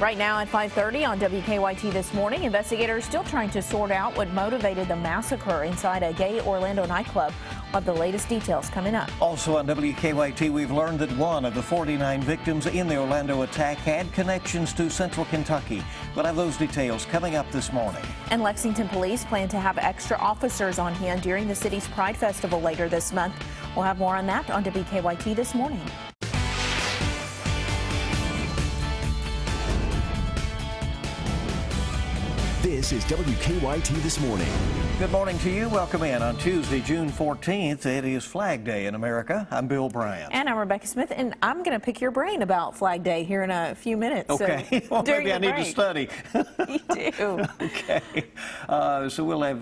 Right now at 5:30 on WKYT this morning, investigators still trying to sort out what motivated the massacre inside a gay Orlando nightclub. We'll have the latest details coming up. Also on WKYT, we've learned that one of the 49 victims in the Orlando attack had connections to Central Kentucky. We'll have those details coming up this morning. And Lexington police plan to have extra officers on hand during the city's Pride Festival later this month. We'll have more on that on WKYT this morning. This is WKYT This Morning. Good morning to you. Welcome in on Tuesday, June 14th. It is Flag Day in America. I'm Bill Bryant. And I'm Rebecca Smith, and I'm going to pick your brain about Flag Day here in a few minutes. Okay. So well, maybe I need to study. You do. Okay. So we'll have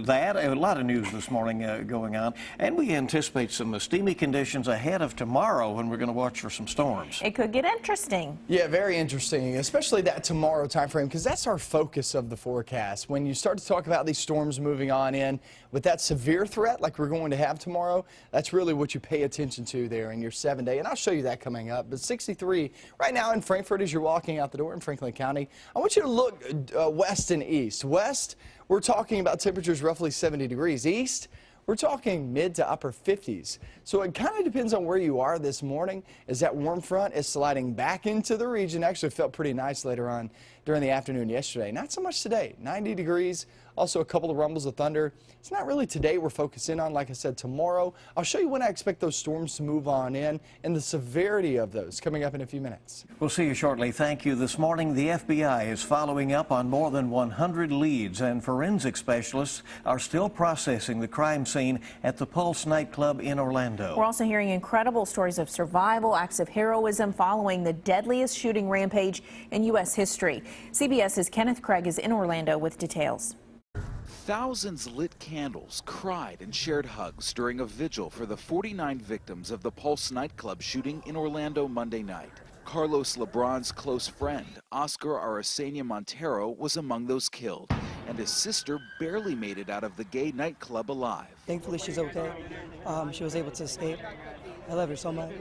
that. A lot of news this morning going on. And we anticipate some steamy conditions ahead of tomorrow when we're going to watch for some storms. It could get interesting. Yeah, very interesting, especially that tomorrow time frame, because that's our focus of the forecast. When you start to talk about these storms moving on in with that severe threat like we're going to have tomorrow, that's really what you pay attention to there in your 7-day. And I'll show you that coming up. But 63 right now in Frankfort as you're walking out the door in Franklin County. I want you to look west and east. West, we're talking about temperatures roughly 70 degrees. East, we're talking mid to upper 50s. So it kind of depends on where you are this morning as that warm front is sliding back into the region. Actually felt pretty nice later on during the afternoon yesterday. Not so much today. 90 degrees. Also a couple of rumbles of thunder. It's not really today we're focusing on. Like I said, tomorrow. I'll show you when I expect those storms to move on in and the severity of those coming up in a few minutes. We'll see you shortly. Thank you. This morning, the FBI is following up on more than 100 leads, and forensic specialists are still processing the crime scene at the Pulse nightclub in Orlando. We're also hearing incredible stories of survival, acts of heroism following the deadliest shooting rampage in U.S. history. CBS's Kenneth Craig is in Orlando with details. Thousands lit candles, cried and shared hugs during a vigil for the 49 victims of the Pulse nightclub shooting in Orlando Monday night. Carlos LeBron's close friend, Oscar Aracena Montero, was among those killed, and his sister barely made it out of the gay nightclub alive. Thankfully, she's okay. She was able to escape. I love her so much.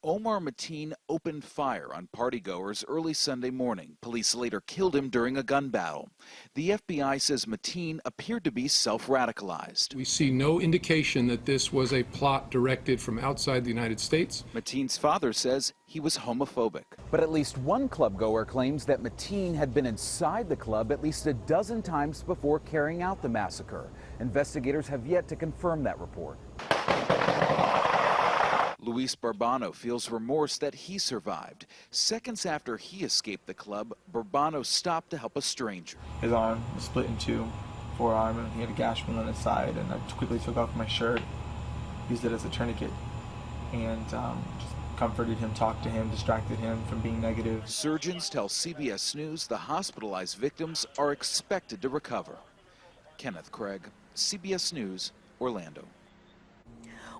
Omar Mateen opened fire on partygoers early Sunday morning. Police later killed him during a gun battle. The FBI says Mateen appeared to be self-radicalized. We see no indication that this was a plot directed from outside the United States. Mateen's father says he was homophobic. But at least one club goer claims that Mateen had been inside the club at least a dozen times before carrying out the massacre. Investigators have yet to confirm that report. Luis Bourbano feels remorse that he survived. Seconds after he escaped the club, Bourbano stopped to help a stranger. His arm was split in two, forearm, and he had a gash wound on his side, and I quickly took off my shirt, used it as a tourniquet, and just comforted him, talked to him, distracted him from being negative. Surgeons tell CBS News the hospitalized victims are expected to recover. Kenneth Craig, CBS News, Orlando.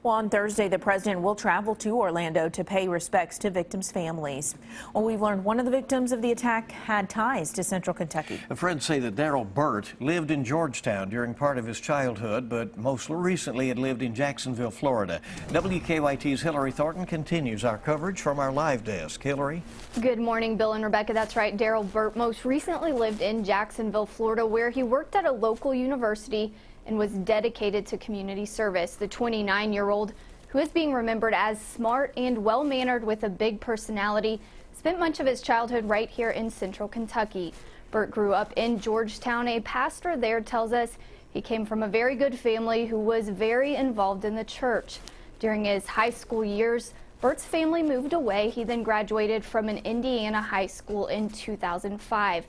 Well, on Thursday, the president will travel to Orlando to pay respects to victims' families. Well, we've learned one of the victims of the attack had ties to Central Kentucky. Friends say that Daryl Burt lived in Georgetown during part of his childhood, but most recently had lived in Jacksonville, Florida. WKYT's Hillary Thornton continues our coverage from our live desk. Hillary? Good morning, Bill and Rebecca. That's right. Daryl Burt most recently lived in Jacksonville, Florida, where he worked at a local university and was dedicated to community service. The 29-year-old, who is being remembered as smart and well-mannered with a big personality, spent much of his childhood right here in Central Kentucky. Burt grew up in Georgetown. A pastor there tells us he came from a very good family who was very involved in the church. During his high school years, Burt's family moved away. He then graduated from an Indiana high school in 2005.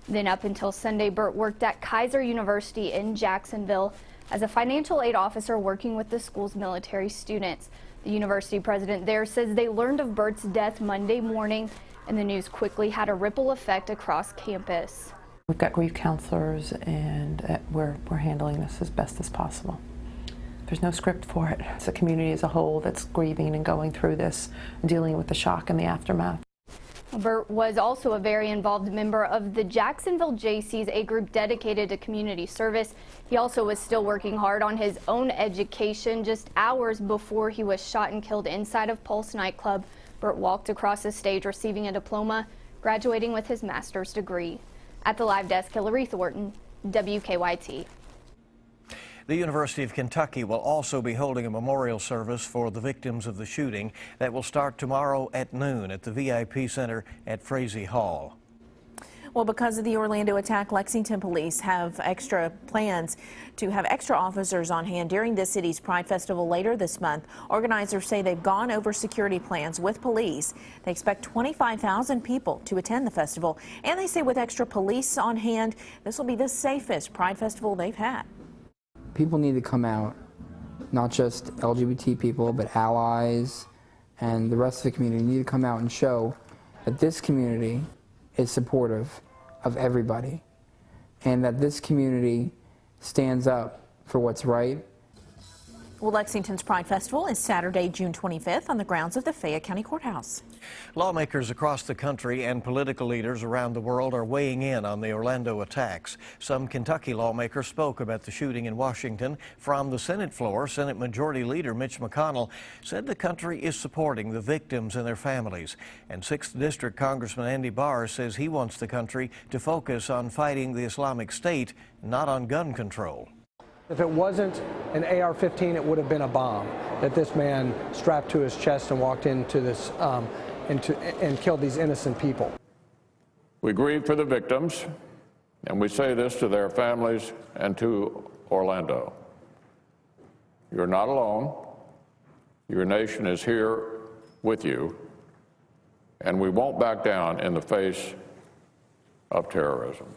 Then up until Sunday, Burt worked at Kaiser University in Jacksonville as a financial aid officer working with the school's military students. The university president there says they learned of Burt's death Monday morning, and the news quickly had a ripple effect across campus. We've got grief counselors, and we're handling this as best as possible. There's no script for it. It's a community as a whole that's grieving and going through this, dealing with the shock and the aftermath. Burt was also a very involved member of the Jacksonville Jaycees, a group dedicated to community service. He also was still working hard on his own education. Just hours before he was shot and killed inside of Pulse nightclub, Burt walked across the stage receiving a diploma graduating with his master's degree. At the live desk, Hillary Thornton, WKYT. The University of Kentucky will also be holding a memorial service for the victims of the shooting that will start tomorrow at noon at the VIP Center at Frazee Hall. Well, because of the Orlando attack, Lexington police have extra plans to have extra officers on hand during the city's Pride Festival later this month. Organizers say they've gone over security plans with police. They expect 25,000 people to attend the festival, and they say with extra police on hand, this will be the safest Pride Festival they've had. People need to come out, not just LGBT people, but allies and the rest of the community need to come out and show that this community is supportive of everybody and that this community stands up for what's right. Well, Lexington's Pride Festival is Saturday, June 25th on the grounds of the Fayette County Courthouse. Lawmakers across the country and political leaders around the world are weighing in on the Orlando attacks. Some Kentucky lawmakers spoke about the shooting in Washington. From the Senate floor, Senate Majority Leader Mitch McConnell said the country is supporting the victims and their families. And 6th District Congressman Andy Barr says he wants the country to focus on fighting the Islamic State, not on gun control. If it wasn't an AR-15, it would have been a bomb that this man strapped to his chest and walked into this and killed these innocent people. We grieve for the victims, and we say this to their families and to Orlando. You're not alone. Your nation is here with you, and we won't back down in the face of terrorism.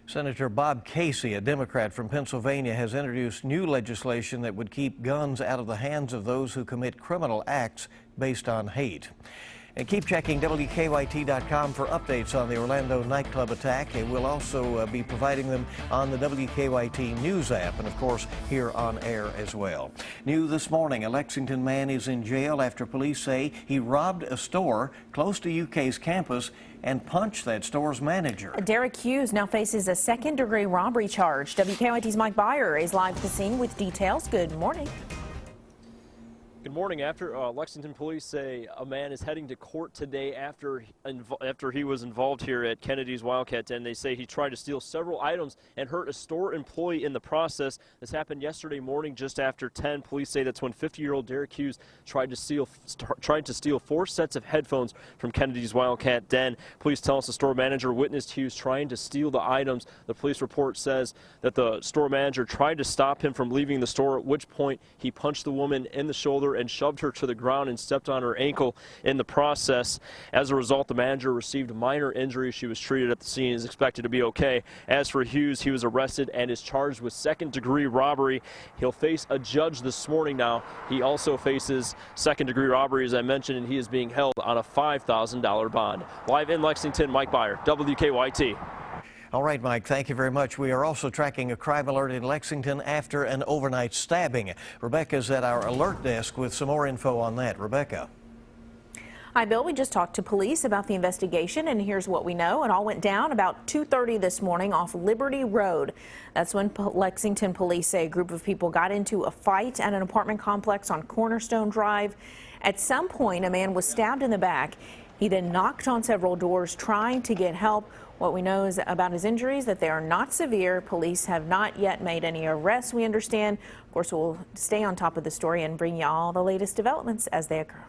Senator Bob Casey, a Democrat from Pennsylvania, has introduced new legislation that would keep guns out of the hands of those who commit criminal acts based on hate. And keep checking WKYT.com for updates on the Orlando nightclub attack. And we'll also be providing them on the WKYT News app and, of course, here on air as well. New this morning, a Lexington man is in jail after police say he robbed a store close to UK's campus and punched that store's manager. Derek Hughes now faces a second-degree robbery charge. WKYT's Mike Byer is live at the scene with details. Good morning. Good morning. After Lexington police say a man is heading to court today after he was involved here at Kennedy's Wildcat Den. They say he tried to steal several items and hurt a store employee in the process. This happened yesterday morning just after 10. Police say that's when 50-year-old Derek Hughes tried to steal 4 sets of headphones from Kennedy's Wildcat Den. Police tell us the store manager witnessed Hughes trying to steal the items. The police report says that the store manager tried to stop him from leaving the store, at which point he punched the woman in the shoulder and shoved her to the ground and stepped on her ankle in the process. As a result, the manager received minor injuries. She was treated at the scene and is expected to be okay. As for Hughes, he was arrested and is charged with second-degree robbery. He'll face a judge this morning now. He also faces second-degree robbery, as I mentioned, and he is being held on a $5,000 bond. Live in Lexington, Mike Byer, WKYT. All right, Mike, thank you very much. We are also tracking a crime alert in Lexington after an overnight stabbing. Rebecca's at our alert desk with some more info on that. Rebecca. Hi, Bill. We just talked to police about the investigation, and here's what we know. It all went down about 2:30 this morning off Liberty Road. That's when Lexington police say a group of people got into a fight at an apartment complex on Cornerstone Drive. At some point, a man was stabbed in the back. He then knocked on several doors trying to get help. What we know is about his injuries, that they are not severe. Police have not yet made any arrests, we understand. Of course, we'll stay on top of the story and bring you all the latest developments as they occur.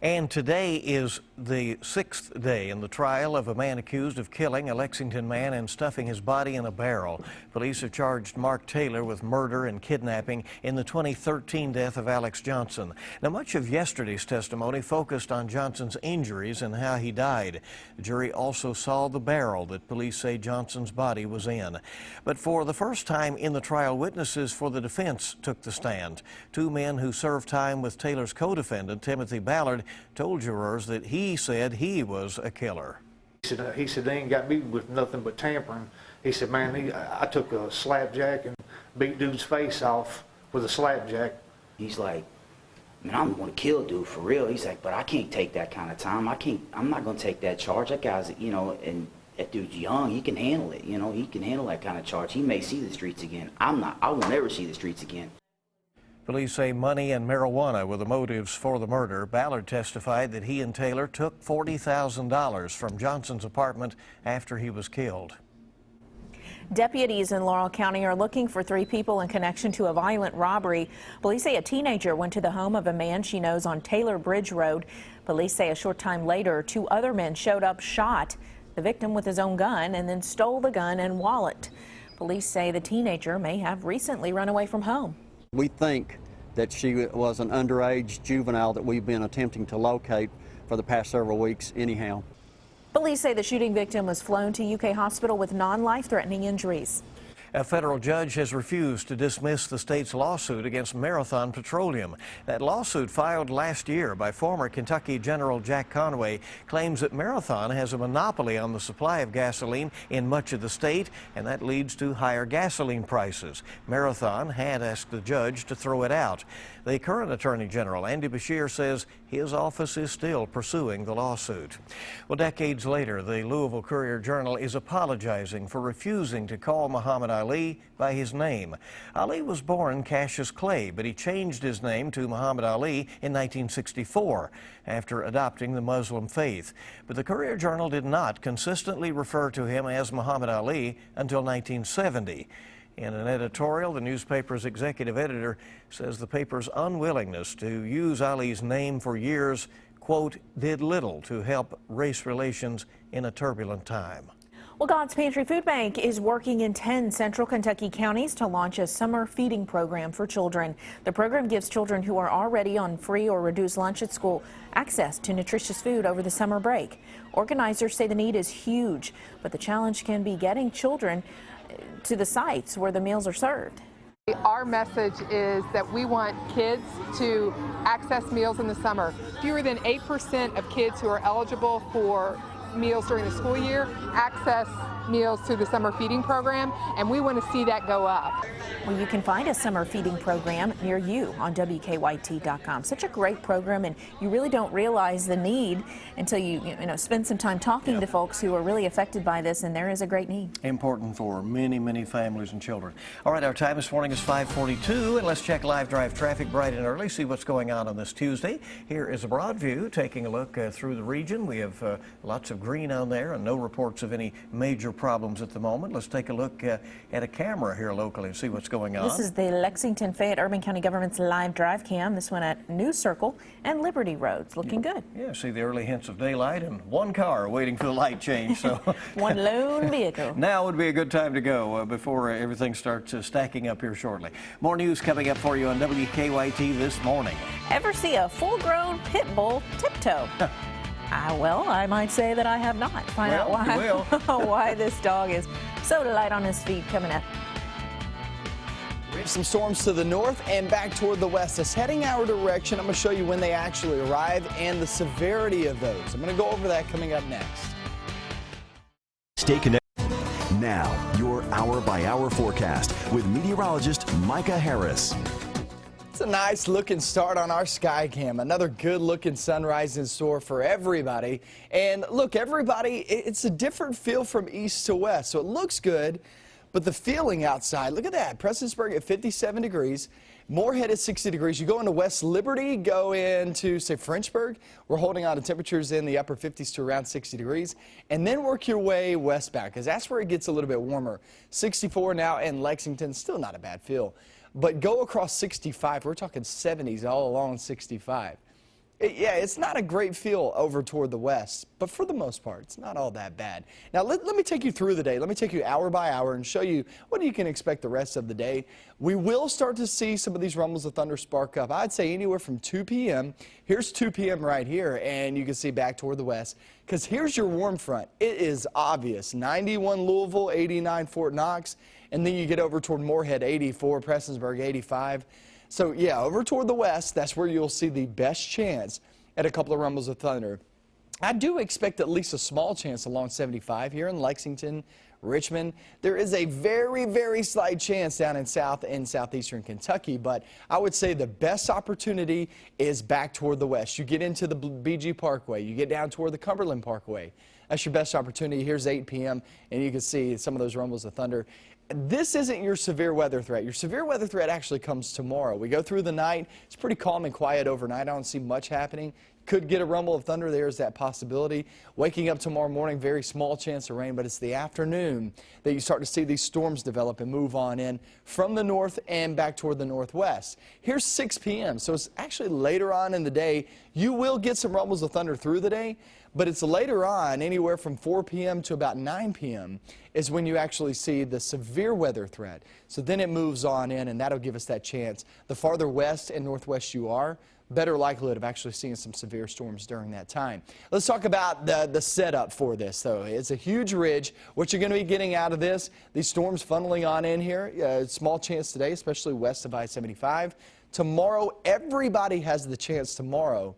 And today is the 6th day in the trial of a man accused of killing a Lexington man and stuffing his body in a barrel. Police have charged Mark Taylor with murder and kidnapping in the 2013 death of Alex Johnson. Now, much of yesterday's testimony focused on Johnson's injuries and how he died. The jury also saw the barrel that police say Johnson's body was in. But for the first time in the trial, witnesses for the defense took the stand. 2 men who served time with Taylor's co-defendant, Timothy Ballard, told jurors that he said he was a killer. He said they ain't got me with nothing but tampering. He said, man, I took a slapjack and beat dude's face off with a slapjack. He's like, man, I'm going to kill dude for real. He's like, but I can't take that kind of time. I'm not going to take that charge. That guy's, you know, and that dude's young. He can handle it. You know, he can handle that kind of charge. He may see the streets again. I won't ever see the streets again. Police say money and marijuana were the motives for the murder. Ballard testified that he and Taylor took $40,000 from Johnson's apartment after he was killed. Deputies in Laurel County are looking for 3 people in connection to a violent robbery. Police say a teenager went to the home of a man she knows on Taylor Bridge Road. Police say a short time later, 2 other men showed up, shot the victim with his own gun, and then stole the gun and wallet. Police say the teenager may have recently run away from home. We think that she was an underage juvenile that we've been attempting to locate for the past several weeks anyhow. Police say the shooting victim was flown to UK hospital with non-life-threatening injuries. A federal judge has refused to dismiss the state's lawsuit against Marathon Petroleum. That lawsuit, filed last year by former Kentucky General Jack Conway, claims that Marathon has a monopoly on the supply of gasoline in much of the state, and that leads to higher gasoline prices. Marathon had asked the judge to throw it out. The current Attorney General, Andy Beshear, says his office is still pursuing the lawsuit. Well, decades later, the Louisville Courier-Journal is apologizing for refusing to call Muhammad Ali by his name. Ali was born Cassius Clay, but he changed his name to Muhammad Ali in 1964 after adopting the Muslim faith. But the Courier-Journal did not consistently refer to him as Muhammad Ali until 1970. In an editorial, the newspaper's executive editor says the paper's unwillingness to use Ali's name for years, quote, did little to help race relations in a turbulent time. Well, God's Pantry Food Bank is working in 10 central Kentucky counties to launch a summer feeding program for children. The program gives children who are already on free or reduced lunch at school access to nutritious food over the summer break. Organizers say the need is huge, but the challenge can be getting children to the sites where the meals are served. Our message is that we want kids to access meals in the summer. Fewer than 8% of kids who are eligible for meals during the school year access meals through the summer feeding program, and we want to see that go up. Well, you can find a summer feeding program near you on WKYT.com. Such a great program, and you really don't realize the need until you spend some time talking to folks who are really affected by this, and there is a great need. Important for many, many families and children. All right, our time this morning is 5:42, and let's check live drive traffic bright and early, see what's going on this Tuesday. Here is a broad view, taking a look through the region. We have lots of green on there and no reports of any major problems at the moment. Let's take a look at a camera here locally and see what's going on. This is the Lexington Fayette Urban County Government's live drive cam. This one at New Circle and Liberty Roads. Looking good. Yeah, see the early hints of daylight and one car waiting for the light change. So one lone vehicle. Now would be a good time to go before everything starts stacking up here shortly. More news coming up for you on WKYT this morning. Ever see a full-grown pit bull tiptoe? Well, I might say that I have not. Find out why this dog is so light on his feet coming up. We have some storms to the north and back toward the west. It's heading our direction. I'm going to show you when they actually arrive and the severity of those. I'm going to go over that coming up next. Stay connected. Now, your hour-by-hour forecast with meteorologist Micah Harris. It's a nice looking start on our sky cam. Another good looking sunrise in store for everybody. And look, everybody, it's a different feel from east to west. So it looks good, but the feeling outside, look at that. Prestonsburg at 57 degrees. Moorhead at 60 degrees. You go into West Liberty, go into, say, Frenchburg. We're holding on to temperatures in the upper 50s to around 60 degrees. And then work your way westbound, because that's where it gets a little bit warmer. 64 now in Lexington, still not a bad feel. But go across 65, we're talking 70s all along 65. Yeah, it's not a great feel over toward the west, but for the most part, it's not all that bad. Now, let me take you through the day. Let me take you hour by hour and show you what you can expect the rest of the day. We will start to see some of these rumbles of thunder spark up. I'd say anywhere from 2 p.m. Here's 2 p.m. right here, and you can see back toward the west, because here's your warm front. It is obvious. 91 Louisville, 89 Fort Knox, and then you get over toward Moorhead, 84, Prestonsburg, 85. So, yeah, over toward the west, that's where you'll see the best chance at a couple of rumbles of thunder. I do expect at least a small chance along 75 here in Lexington, Richmond. There is a very, very slight chance down in South and Southeastern Kentucky, but I would say the best opportunity is back toward the west. You get into the BG Parkway, you get down toward the Cumberland Parkway. That's your best opportunity. Here's 8 p.m. and you can see some of those rumbles of thunder. This isn't your severe weather threat. Your severe weather threat actually comes tomorrow. We go through the night. It's pretty calm and quiet overnight. I don't see much happening. Could get a rumble of thunder. There's that possibility. Waking up tomorrow morning, very small chance of rain, but it's the afternoon that you start to see these storms develop and move on in from the north and back toward the northwest. Here's 6 p.m., so it's actually later on in the day. You will get some rumbles of thunder through the day, but it's later on, anywhere from 4 p.m. to about 9 p.m. is when you actually see the severe weather threat. So then it moves on in, and that'll give us that chance. The farther west and northwest you are, better likelihood of actually seeing some severe storms during that time. Let's talk about the setup for this, though. It's a huge ridge. What you're going to be getting out of this, these storms funneling on in here, small chance today, especially west of I-75. Tomorrow, everybody has the chance tomorrow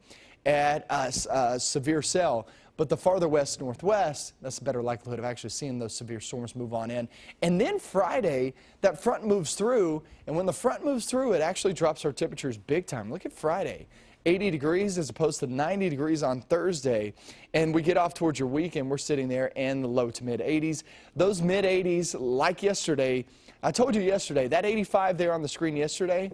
at a severe cell. But the farther west northwest, that's a better likelihood of actually seeing those severe storms move on in. And then Friday, that front moves through, and when the front moves through, it actually drops our temperatures big time. Look at Friday. 80 degrees as opposed to 90 degrees on Thursday. And we get off towards your weekend, we're sitting there in the low to mid 80s. Those mid 80s, like yesterday, I told you yesterday, that 85 there on the screen yesterday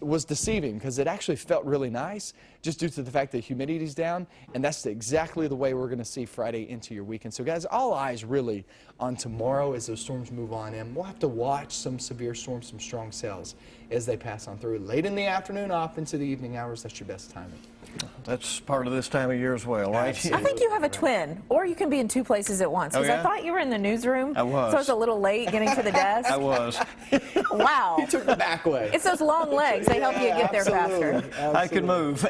was deceiving because it actually felt really nice just due to the fact that humidity's down, and that's exactly the way we're going to see Friday into your weekend. So guys, all eyes really on tomorrow as those storms move on in. We'll have to watch some severe storms, some strong cells as they pass on through. Late in the afternoon, off into the evening hours, that's your best timing. That's part of this time of year as well, right? I think you have a twin, or you can be in two places at once. Because Oh, yeah? I thought you were in the newsroom. I was. So I was a little late getting to the desk. I was. Wow. He took the back way. It's those long legs. They help you get there faster. I can move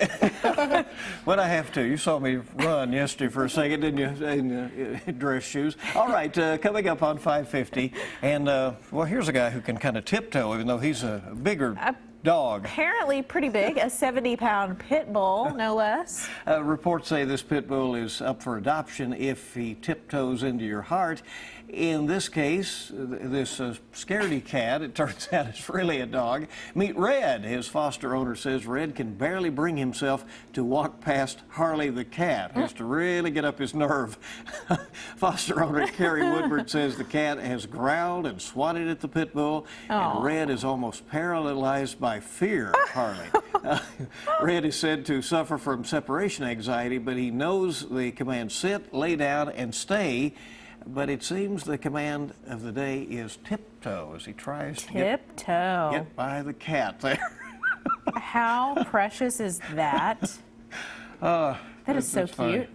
when I have to. You saw me run yesterday for a second, didn't you, in dress shoes? All right, coming up on 5:50, and well, here's a guy who can kind of tiptoe, even though he's a bigger dog. Apparently pretty big, a 70-pound pit bull, no less. Reports say this pit bull is up for adoption if he tiptoes into your heart. In this case, this scaredy cat, it turns out it's really a dog. Meet Red. His foster owner says Red can barely bring himself to walk past Harley the cat. He has to really get up his nerve. Foster owner Carrie Woodward says the cat has growled and swatted at the pit bull, and Red is almost paralyzed by fear of Harley. Red is said to suffer from separation anxiety, but he knows the command sit, lay down, and stay. But it seems the command of the day is tiptoe as he tries to get by the cat there. How precious is that? That is so cute. Funny.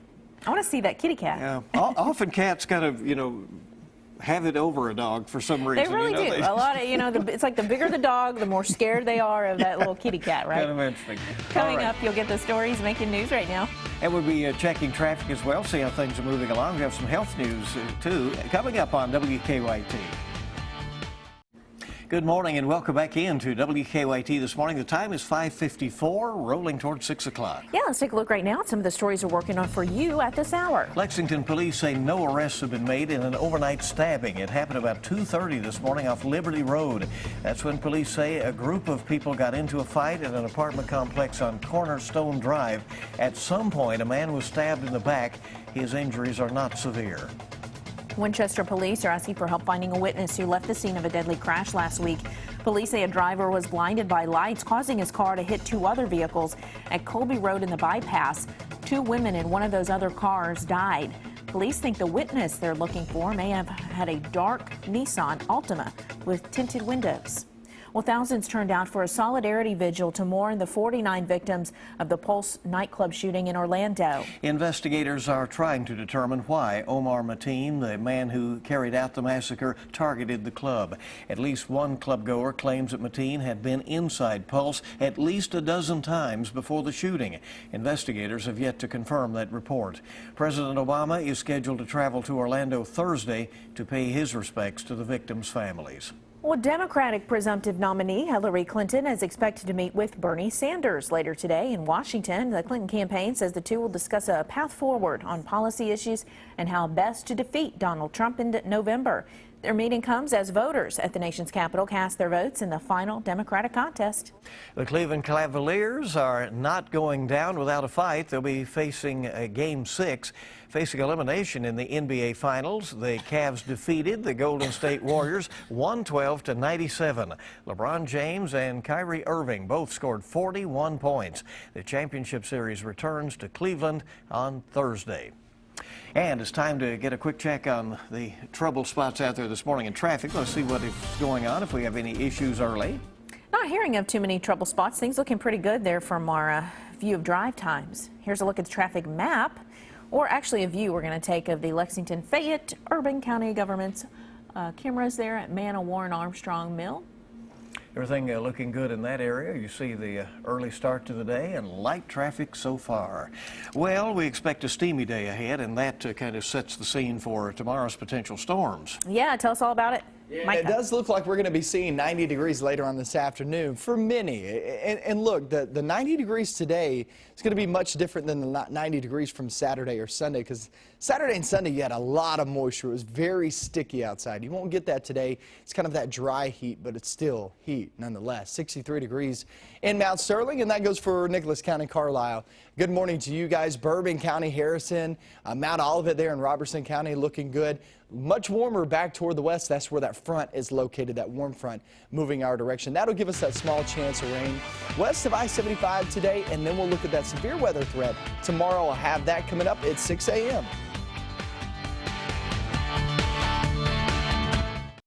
I want to see that kitty cat. Yeah. Often cats kind of, have it over a dog for some reason. They really do. A lot of, it's like the bigger the dog, the more scared they are of that little kitty cat, right? Kind of interesting. Coming up, you'll get the stories making news right now. And we'll be checking traffic as well, see how things are moving along. We have some health news, too, coming up on WKYT. Good morning and welcome back into WKYT this morning. The time is 5:54, rolling towards 6 o'clock. Yeah, let's take a look right now at some of the stories we're working on for you at this hour. Lexington police say no arrests have been made in an overnight stabbing. It happened about 2:30 this morning off Liberty Road. That's when police say a group of people got into a fight at an apartment complex on Cornerstone Drive. At some point, a man was stabbed in the back. His injuries are not severe. Winchester police are asking for help finding a witness who left the scene of a deadly crash last week. Police say a driver was blinded by lights, causing his car to hit two other vehicles at Colby Road in the bypass. Two women in one of those other cars died. Police think the witness they're looking for may have had a dark Nissan Altima with tinted windows. Well, thousands turned out for a solidarity vigil to mourn the 49 victims of the Pulse nightclub shooting in Orlando. Investigators are trying to determine why Omar Mateen, the man who carried out the massacre, targeted the club. At least one clubgoer claims that Mateen had been inside Pulse at least a dozen times before the shooting. Investigators have yet to confirm that report. President Obama is scheduled to travel to Orlando Thursday to pay his respects to the victims' families. Well, Democratic presumptive nominee Hillary Clinton is expected to meet with Bernie Sanders later today in Washington. The Clinton campaign says the two will discuss a path forward on policy issues and how best to defeat Donald Trump in November. Their meeting comes as voters at the nation's capital cast their votes in the final Democratic contest. The Cleveland Cavaliers are not going down without a fight. They'll be facing Game 6, facing elimination in the NBA Finals. The Cavs defeated the Golden State Warriors 112-97. LeBron James and Kyrie Irving both scored 41 points. The championship series returns to Cleveland on Thursday. And it's time to get a quick check on the trouble spots out there this morning in traffic. Let's see what is going on, if we have any issues early. Not hearing of too many trouble spots. Things looking pretty good there from our view of drive times. Here's a look at the traffic map, or actually a view we're going to take of the Lexington Fayette Urban County Government's cameras there at Manna Warren Armstrong Mill. Everything looking good in that area. You see the early start to the day and light traffic so far. Well, we expect a steamy day ahead, and that kind of sets the scene for tomorrow's potential storms. Yeah, tell us all about it. It does look like we're going to be seeing 90 degrees later on this afternoon for many. And look, the 90 degrees today is going to be much different than the 90 degrees from Saturday or Sunday, because Saturday and Sunday you had a lot of moisture. It was very sticky outside. You won't get that today. It's kind of that dry heat, but it's still heat nonetheless. 63 degrees in Mount Sterling, and that goes for Nicholas County, Carlisle. Good morning to you guys. Bourbon County, Harrison, Mount Olivet there in Robertson County looking good. Much warmer back toward the west. That's where that front is located, that warm front moving our direction. That'll give us that small chance of rain west of I-75 today, and then we'll look at that severe weather threat tomorrow. I'll have that coming up at 6 a.m.